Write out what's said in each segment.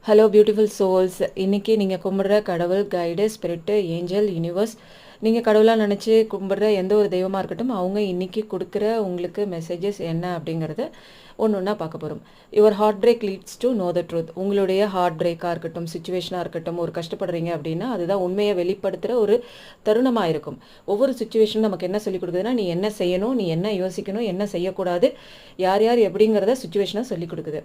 Hello beautiful souls. இன்றைக்கி நீங்கள் கும்பிட்ற கடவுள், கைடு, ஸ்பிரிட்டு, ஏஞ்சல், யூனிவர்ஸ், நீங்கள் கடவுளாக நினச்சி கும்பிட்ற எந்த ஒரு தெய்வமாக இருக்கட்டும், அவங்க இன்றைக்கி கொடுக்குற உங்களுக்கு மெசேஜஸ் என்ன அப்படிங்கிறத ஒன்று ஒன்றா பார்க்க போகிறோம். Your heart break leads to know the truth. உங்களுடைய ஹார்ட் பிரேக்காக இருக்கட்டும், சுச்சுவேஷனாக இருக்கட்டும், ஒரு கஷ்டப்படுறீங்க அப்படின்னா அதுதான் உண்மையை வெளிப்படுத்துகிற ஒரு தருணமாக இருக்கும். ஒவ்வொரு சுச்சுவேஷனும் நமக்கு என்ன சொல்லிக் கொடுக்குதுன்னா, நீ என்ன செய்யணும், நீ என்ன யோசிக்கணும், என்ன செய்யக்கூடாது, யார் யார் எப்படிங்கிறத சுச்சுவேஷனாக சொல்லிக் கொடுக்குது.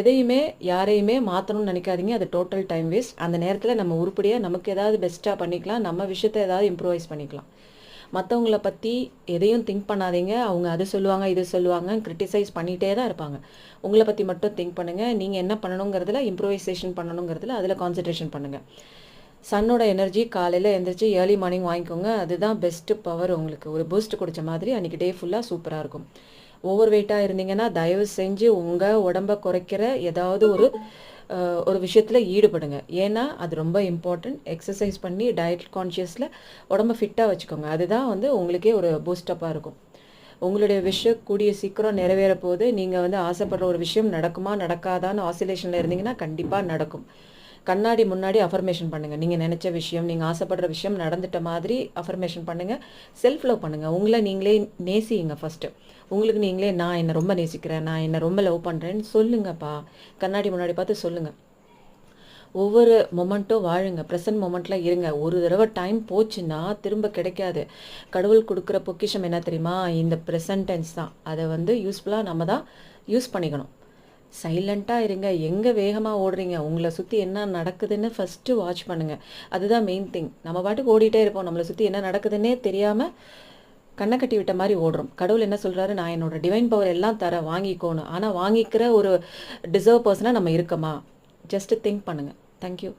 எதையுமே யாரையுமே மாற்றணும்னு நினைக்காதீங்க. அது டோட்டல் டைம் வேஸ்ட். அந்த நேரத்தில் நம்ம உருப்படியாக நமக்கு ஏதாவது பெஸ்ட்டாக பண்ணிக்கலாம், நம்ம விஷயத்தை ஏதாவது இம்ப்ரூவைஸ் பண்ணிக்கலாம். மற்றவங்கள பற்றி எதையும் திங்க் பண்ணாதீங்க. அவங்க அது சொல்லுவாங்க, இது சொல்லுவாங்க, கிரிட்டிசைஸ் பண்ணிகிட்டே தான் இருப்பாங்க. உங்களை பற்றி மட்டும் திங்க் பண்ணுங்கள். நீங்கள் என்ன பண்ணணுங்கிறதுல, இம்ப்ரூவைசேஷன் பண்ணணுங்கிறதுல, அதில் கான்சன்ட்ரேஷன் பண்ணுங்கள். சன்னோட எனர்ஜி காலையில் எழுந்திரிச்சு ஏர்லி மார்னிங் வாங்கிக்கோங்க. அதுதான் பெஸ்ட்டு பவர். உங்களுக்கு ஒரு பூஸ்ட் கொடுத்த மாதிரி அன்றைக்கி டே ஃபுல்லாக சூப்பராக இருக்கும். ஓவர் வெயிட்டாக இருந்தீங்கன்னா தயவு செஞ்சு உங்கள் உடம்பை குறைக்கிற ஏதாவது ஒரு விஷயத்தில் ஈடுபடுங்க. ஏன்னா அது ரொம்ப இம்பார்ட்டன்ட். எக்ஸசைஸ் பண்ணி டயட் கான்ஷியஸில் உடம்பை ஃபிட்டாக வச்சுக்கோங்க. அதுதான் உங்களுக்கே ஒரு பூஸ்டப்பாக இருக்கும். உங்களுடைய விஷயம் கூடிய சீக்கிரம் நிறைவேற போது. நீங்கள் ஆசைப்படுற ஒரு விஷயம் நடக்குமா நடக்காதான்னு ஆசிலேஷனில் இருந்தீங்கன்னா கண்டிப்பாக நடக்கும். கண்ணாடி முன்னாடி அஃபர்மேஷன் பண்ணுங்கள். நீங்கள் நினச்ச விஷயம், நீங்கள் ஆசைப்படுற விஷயம் நடந்துட்ட மாதிரி அஃபர்மேஷன் பண்ணுங்கள். செல்ஃப் லவ் பண்ணுங்கள். உங்களை நீங்களே நேசியுங்க. ஃபஸ்ட்டு உங்களுக்கு நீங்களே, நான் என்னை ரொம்ப நேசிக்கிறேன், நான் என்னை ரொம்ப லவ் பண்ணுறேன்னு சொல்லுங்கப்பா. கண்ணாடி முன்னாடி பார்த்து சொல்லுங்கள். ஒவ்வொரு மொமெண்ட்டும் வாழுங்க. ப்ரெசன்ட் மொமெண்ட்டில் இருங்க. ஒரு தடவை டைம் போச்சுன்னா திரும்ப கிடைக்காது. கடவுள் கொடுக்குற பொக்கிஷம் என்ன தெரியுமா? இந்த ப்ரெசன்ட் டென்ஸ் தான். அதை யூஸ்ஃபுல்லாக நம்ம தான் யூஸ் பண்ணிக்கணும். சைலண்ட்டாக இருங்க. எங்கே வேகமாக ஓடுறீங்க, உங்களை சுற்றி என்ன நடக்குதுன்னு ஃபஸ்ட்டு வாட்ச் பண்ணுங்கள். அதுதான் மெயின் திங். நம்ம பாட்டுக்கு ஓடிட்டே இருப்போம். நம்மளை சுற்றி என்ன நடக்குதுன்னே தெரியாமல் கண்ணை கட்டி விட்ட மாதிரி ஓடுறோம். கடவுள் என்ன சொல்கிறாரு? நான் என்னோட டிவைன் பவர் எல்லாம் தரேன், வாங்கிக்கோணும். ஆனால் வாங்கிக்கிற ஒரு டிசர்வ் பர்சனாக நம்ம இருக்கமா? ஜஸ்ட்டு திங்க் பண்ணுங்கள். தேங்க்யூ.